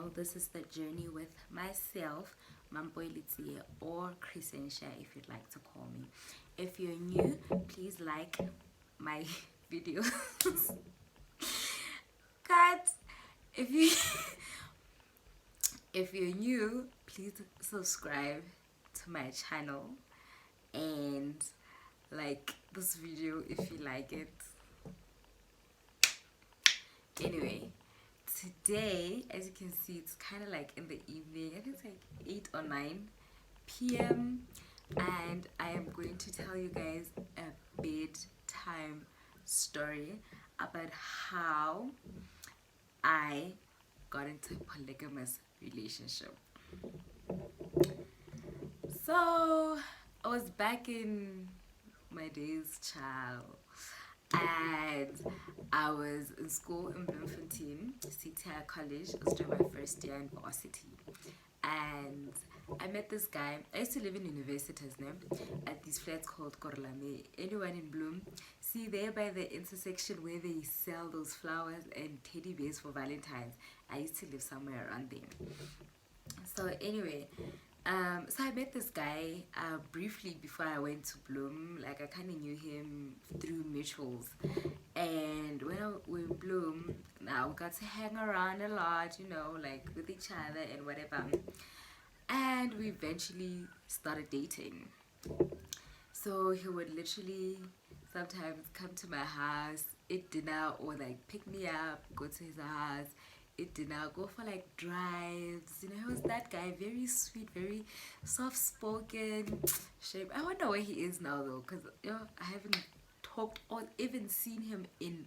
channel. This is the journey with myself, Mamboy Litsie, or Crescentia if you'd like to call me. If you're new, please like my videos. Cut! If you if you're new, please subscribe to my channel and like this video if you like it. Anyway, today, as you can see, it's kind of like in the evening. I think it's like 8 or 9 p.m. and I am going to tell you guys a bedtime story about how I got into a polygamous relationship. So I was back in my days, child, and I was in school in Bloemfontein, CTI College. I was doing my first year in varsity, and I met this guy. I used to live in universities now, at these flats called Korlame. Anyone in Bloem, see there by the intersection where they sell those flowers and teddy bears for Valentine's. I used to live somewhere around there. So anyway, so I met this guy briefly before I went to Bloem. Like, I kind of knew him through mutuals, and when we were in Bloem, now we got to hang around a lot, you know, like with each other and whatever, and we eventually started dating. So he would literally sometimes come to my house, eat dinner, or like pick me up, go to his house, eat dinner, go for like drives. You know, he was that guy, very sweet, very soft-spoken. Shape. I wonder where he is now though, because you know, I haven't talked or even seen him in,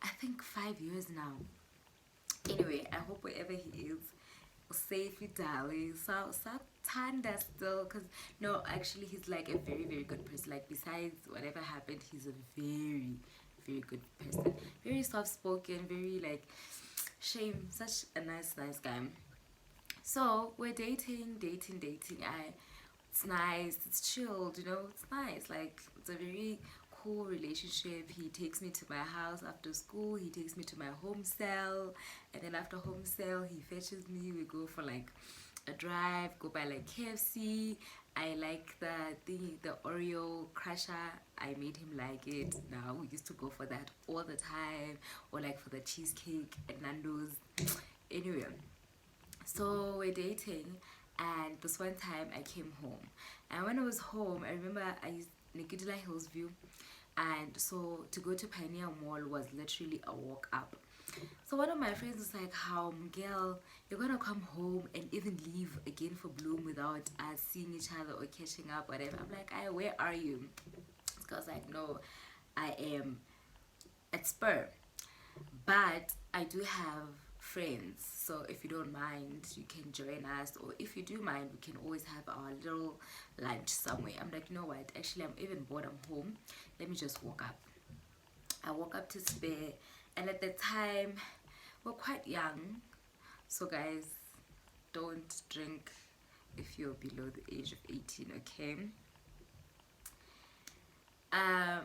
I think 5 years now. Anyway, I hope wherever he is, safe, darling. So Tanda still, because no, actually he's like a very, very good person. Like, besides whatever happened, he's a very, very good person, very soft-spoken, very like such a nice guy. So we're dating. It's nice, it's chilled, you know, it's nice. Like, it's a very cool relationship. He takes me to my house after school, he takes me to my home cell, and then after home cell he fetches me. We go for like a drive, go by like KFC. I like the Oreo crusher. I made him like it. Now we used to go for that all the time, or like for the cheesecake at Nando's. Anyway, so we're dating, and this one time I came home, and when I was home, I remember I used Nikitila Hillsview, and so to go to Pioneer Mall was literally a walk up. So one of my friends was like, how, girl, you're gonna come home and even leave again for Bloem without us seeing each other or catching up, whatever. I'm like, where are you? This girl's like, no, I am at Spur, but I do have friends, so if you don't mind, you can join us, or if you do mind, we can always have our little lunch somewhere. I'm like, you know what, actually I'm even bored, I'm home, let me just walk up. I walk up to Spur, and at the time we're quite young, so guys, don't drink if you're below the age of 18, okay?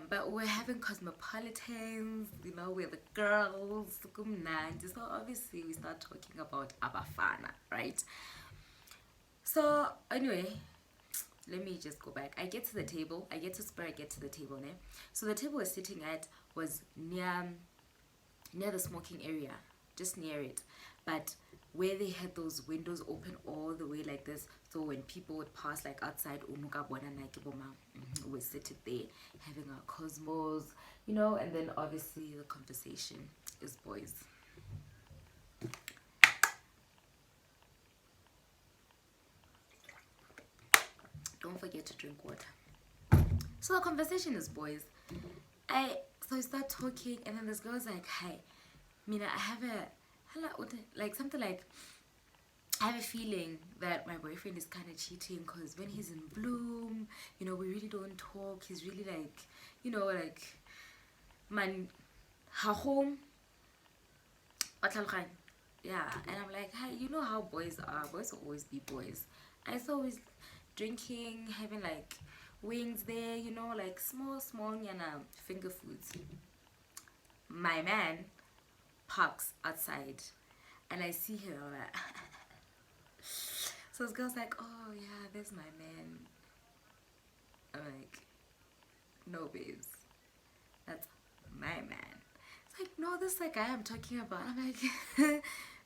But we're having cosmopolitans, you know, we're the girls, so obviously we start talking about abafana, right? So anyway, let me just go back. I get to the table, I get to Spur, I get to the table now. So the table we're sitting at was near the smoking area, just near it, but where they had those windows open all the way like this, so when people would pass like outside, we sit there having our cosmos, you know, and then obviously the conversation is boys. Don't forget to drink water. So the conversation is boys. So we start talking, and then this girl's like, hi, Mina, I have like something like, I have a feeling that my boyfriend is kind of cheating, because when he's in Bloem, you know, we really don't talk. He's really like, you know, like, man, her home, yeah. And I'm like, hi, you know how boys are. Boys will always be boys. I saw always drinking, having like wings there, you know, like small finger foods. My man parks outside, and I see him. I'm like, so this girl's like, oh yeah, there's my man. I'm like, no, babes, that's my man. It's like, no, this is the guy I'm talking about. I'm like,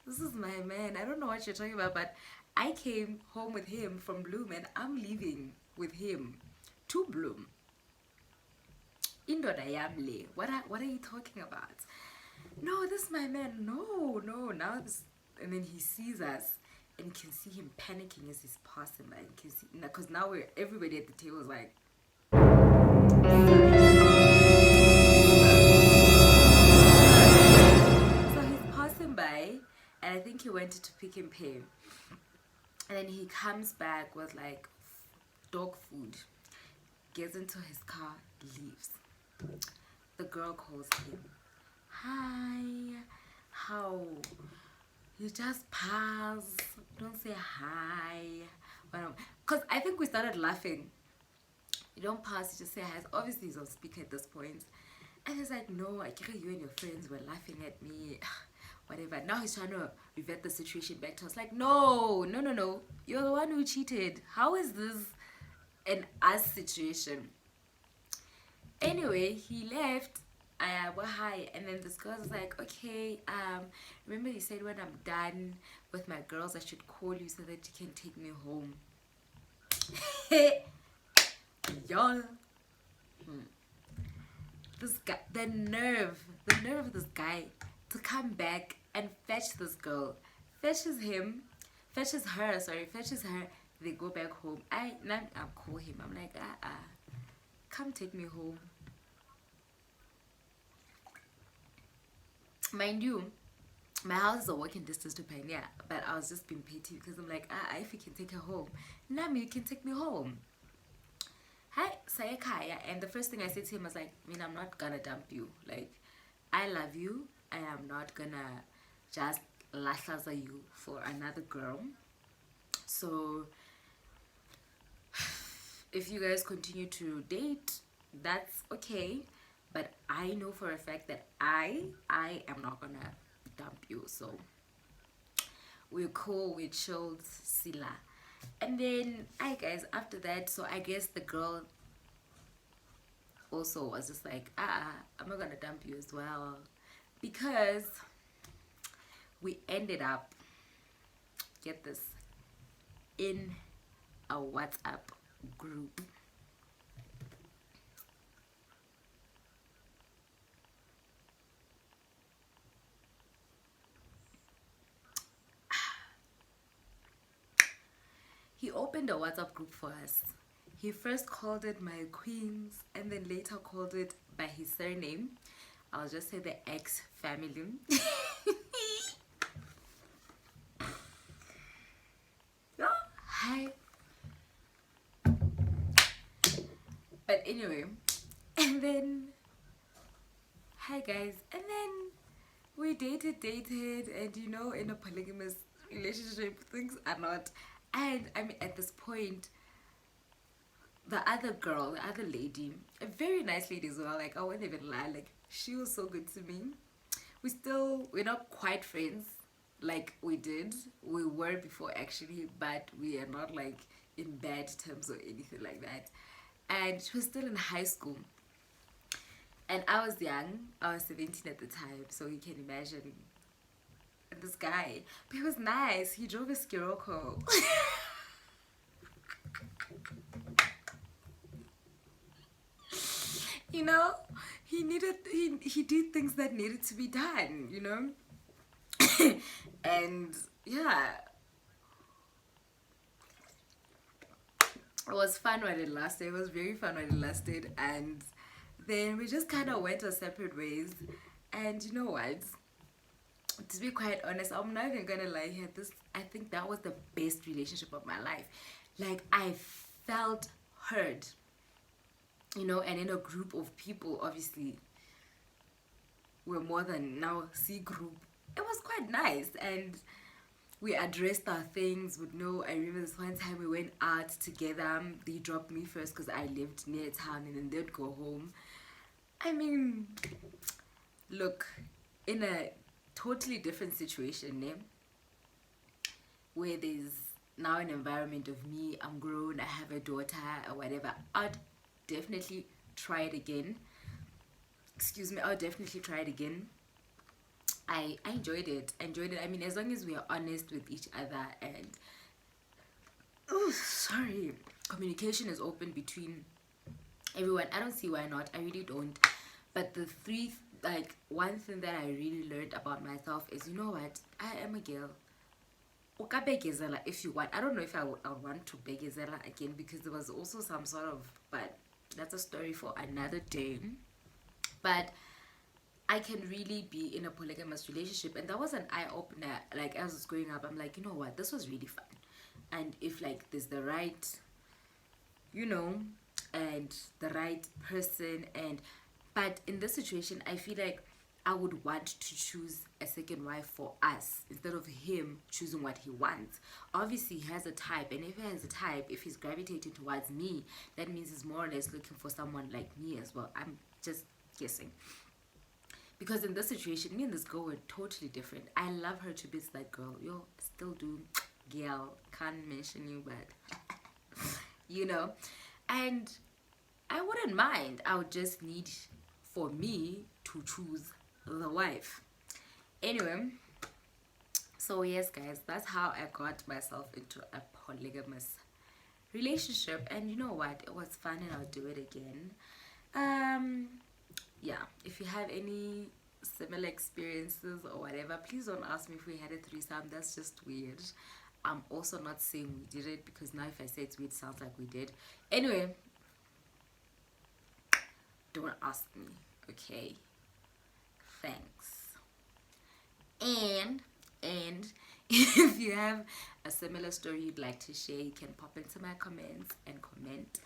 this is my man. I don't know what you're talking about, but I came home with him from Bloom, and I'm leaving with him to Bloom. Indoda yamle. What are you talking about? No, this is my man. No, now this. And then he sees us, and you can see him panicking as he's passing by. You can see, because now everybody at the table is like, so he's passing by, and I think he went to pick and pay, and then he comes back with like dog food, gets into his car, leaves. The girl calls him, hi, how? You just pass, don't say hi. Because I think we started laughing. You don't pass, you just say hi. Obviously he's on speaker at this point. And he's like, no, I think you and your friends were laughing at me. Whatever. Now he's trying to revert the situation back to us. Like, no. You're the one who cheated. How is this an us situation? Anyway, he left. Well, hi. And then this girl was like, okay, remember you said when I'm done with my girls I should call you so that you can take me home. Y'all, this guy, the nerve of this guy to come back and fetch this girl, fetches her, they go back home. I call him, I'm like, come take me home. Mind you, my house is a walking distance to Pioneer, but I was just being petty because I'm like, if you can take her home, Nami, you can take me home. Hi, Sayakaya. And the first thing I said to him was like, I'm not gonna dump you. Like, I love you. I am not gonna just lahlaza you for another girl. So, if you guys continue to date, that's okay. But I know for a fact that I am not gonna dump you. So we're cool, we chilled, Sila. And then guys, after that, so I guess the girl also was just like, I'm not gonna dump you as well. Because we ended up, get this, in a WhatsApp group. He opened a WhatsApp group for us. He first called it my queens and then later called it by his surname. I'll just say the X family. Hi. But anyway, and then, hi guys, and then we dated, and you know, in a polygamous relationship, things are not. And I mean, at this point, the other girl, the other lady, a very nice lady as well, like I won't even lie, like she was so good to me. We're not quite friends like we were before actually, but we are not like in bad terms or anything like that. And she was still in high school, and I was young, I was 17 at the time, so you can imagine this guy. But he was nice, he drove a Scirocco. You know, he did things that needed to be done, you know. And yeah, it was fun while it lasted. It was very fun while it lasted. And then we just kind of went our separate ways. And you know what, to be quite honest, I'm not even gonna lie here, I think that was the best relationship of my life. Like, I felt heard, you know. And in a group of people, obviously we're more than now C group, it was quite nice. And we addressed our things with no. I remember this one time we went out together. They dropped me first because I lived near town, and then they'd go home. I mean, look, in a totally different situation, ne? Where there's now an environment of me, I'm grown, I have a daughter or whatever, I'd definitely try it again. Excuse me, I'll definitely try it again. I enjoyed it. I mean, as long as we are honest with each other and communication is open between everyone. I don't see why not. I really don't. But one thing that I really learned about myself is, you know what? I am a girl. Ukabegezela if you want. I don't know if I would want to begezela again, because there was also some sort of, but that's a story for another day. But I can really be in a polygamous relationship, and that was an eye-opener. Like, as I was growing up, I'm like, you know what, this was really fun. And if like there's the right, you know, and the right person, but in this situation I feel like I would want to choose a second wife for us instead of him choosing what he wants. Obviously he has a type, and if he has a type, if he's gravitating towards me, that means he's more or less looking for someone like me as well. I'm just guessing, because in this situation, me and this girl were totally different. I love her to bits, like, girl, yo, still do, girl, can't mention you, but you know. And I wouldn't mind. I would just need for me to choose the wife. Anyway, so yes guys, that's how I got myself into a polygamous relationship, and you know what, it was fun and I'll do it again. Yeah, if you have any similar experiences or whatever, please don't ask me if we had a threesome. That's just weird. I'm also not saying we did it, because now if I say it's weird, it sounds like we did. Anyway, don't ask me, okay? Thanks. And if you have a similar story you'd like to share, you can pop into my comments and comment.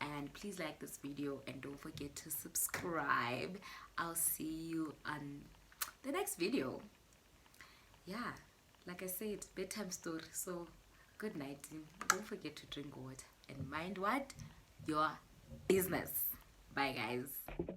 And please like this video and don't forget to subscribe. I'll see you on the next video. Yeah, like I said, bedtime story. So good night. Don't forget to drink water and mind what? Your business. Bye guys.